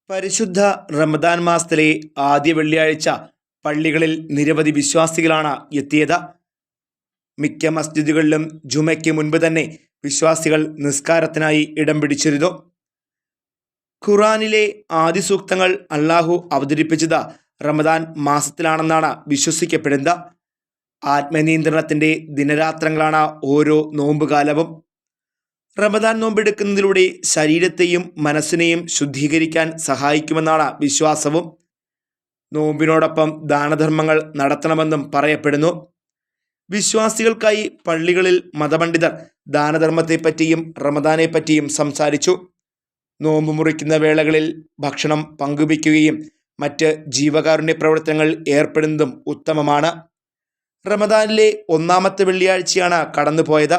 പരിശുദ്ധ റമദാൻ മാസത്തിലെ ആദ്യ വെള്ളിയാഴ്ച പള്ളികളിൽ നിരവധി വിശ്വാസികളാണ് എത്തിയത്. മിക്ക മസ്ജിദുകളിലും ജുമയ്ക്ക് മുൻപ് തന്നെ വിശ്വാസികൾ നിസ്കാരത്തിനായി ഇടം പിടിച്ചിരുന്നു. ഖുർആനിലെ ആദ്യ സൂക്തങ്ങൾ അള്ളാഹു അവതരിപ്പിച്ചത് റമദാൻ മാസത്തിലാണെന്നാണ് വിശ്വസിക്കപ്പെടുന്നത്. ആത്മനിയന്ത്രണത്തിൻ്റെ ദിനരാത്രങ്ങളാണ് ഓരോ നോമ്പുകാലവും. റമദാൻ നോമ്പെടുക്കുന്നതിലൂടെ ശരീരത്തെയും മനസ്സിനെയും ശുദ്ധീകരിക്കാൻ സഹായിക്കുമെന്നാണ് വിശ്വാസവും. നോമ്പിനോടൊപ്പം ദാനധർമ്മങ്ങൾ നടത്തണമെന്നും പറയപ്പെടുന്നു. വിശ്വാസികൾക്കായി പള്ളികളിൽ മതപണ്ഡിതർ ദാനധർമ്മത്തെപ്പറ്റിയും റമദാനെപ്പറ്റിയും സംസാരിച്ചു. നോമ്പ് മുറിക്കുന്ന വേളകളിൽ ഭക്ഷണം പങ്കുവയ്ക്കുകയും മറ്റ് ജീവകാരുണ്യ പ്രവർത്തനങ്ങൾ ഏർപ്പെടുന്നതും ഉത്തമമാണ്. റമദാനിലെ ഒന്നാമത്തെ വെള്ളിയാഴ്ചയാണ് കടന്നുപോയത്.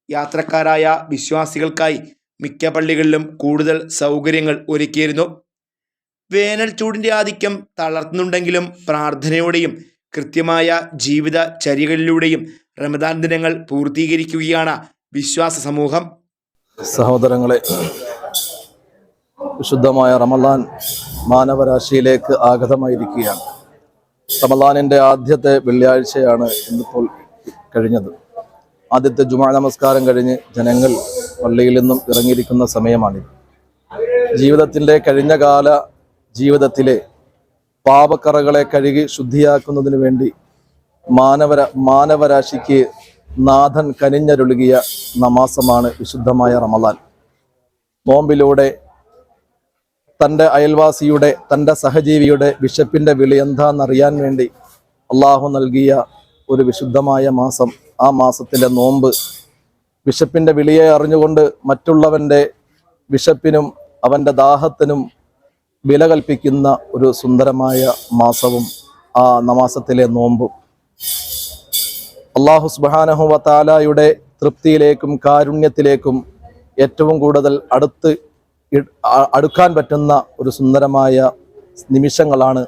യാത്രക്കാരായ വിശ്വാസികൾക്കായി മിക്ക പള്ളികളിലും കൂടുതൽ സൗകര്യങ്ങൾ ഒരുക്കിയിരുന്നു. വേനൽ ചൂടിൻ്റെ ആധിക്യം തളർത്തുന്നുണ്ടെങ്കിലും പ്രാർത്ഥനയോടെയും കൃത്യമായ ജീവിത ചര്യകളിലൂടെയും റമദാൻ ദിനങ്ങൾ പൂർത്തീകരിക്കുകയാണ് വിശ്വാസ സമൂഹം. സഹോദരങ്ങളെ, വിശുദ്ധമായ റമദാൻ മാനവരാശിയിലേക്ക് ആഗതമായിരിക്കുകയാണ്. റമദാനിൻ്റെ ആദ്യത്തെ വെള്ളിയാഴ്ചയാണ് ഇന്നിപ്പോൾ കഴിഞ്ഞത്. ആദ്യത്തെ ജുമാ നമസ്കാരം കഴിഞ്ഞ് ജനങ്ങൾ പള്ളിയിൽ നിന്നും ഇറങ്ങിയിരിക്കുന്ന സമയമാണിത്. ജീവിതത്തിൻ്റെ കഴിഞ്ഞകാല ജീവിതത്തിലെ പാപക്കറകളെ കഴുകി ശുദ്ധിയാക്കുന്നതിന് വേണ്ടി മാനവരാശിക്ക് നാഥൻ കനിഞ്ഞരുളുകിയ നമാസമാണ് വിശുദ്ധമായ റമദാൻ. നോമ്പിലൂടെ തൻ്റെ അയൽവാസിയുടെ, തൻ്റെ സഹജീവിയുടെ വിശപ്പിൻ്റെ വിളി എന്താണെന്നറിയാൻ വേണ്ടി അള്ളാഹു നൽകിയ ഒരു വിശുദ്ധമായ മാസം. ആ മാസത്തിലെ നോമ്പ് വിശപ്പിൻ്റെ വിളിയെ അറിഞ്ഞുകൊണ്ട് മറ്റുള്ളവൻ്റെ വിശപ്പിനും അവൻ്റെ ദാഹത്തിനും വില കൽപ്പിക്കുന്ന ഒരു സുന്ദരമായ മാസവും ആ മാസത്തിലെ നോമ്പും. അല്ലാഹു സുബ്ഹാനഹു വ തആലയുടെ തൃപ്തിയിലേക്കും കാരുണ്യത്തിലേക്കും ഏറ്റവും കൂടുതൽ അടുക്കാൻ പറ്റുന്ന ഒരു സുന്ദരമായ നിമിഷങ്ങളാണ്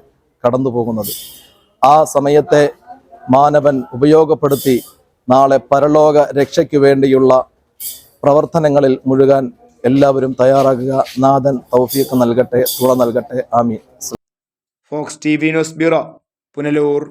കടന്നു പോകുന്നത്. ആ സമയത്തെ മാനവൻ ഉപയോഗപ്പെടുത്തി നാളെ പരലോക രക്ഷയ്ക്ക് വേണ്ടിയുള്ള പ്രവർത്തനങ്ങളിൽ മുഴുകാൻ എല്ലാവരും തയ്യാറാകുക. നാഥൻ തൗഫീഖ് നൽകട്ടെ, തുറ നൽകട്ടെ. ആമീൻ. Fox TV news bureau, Punalur.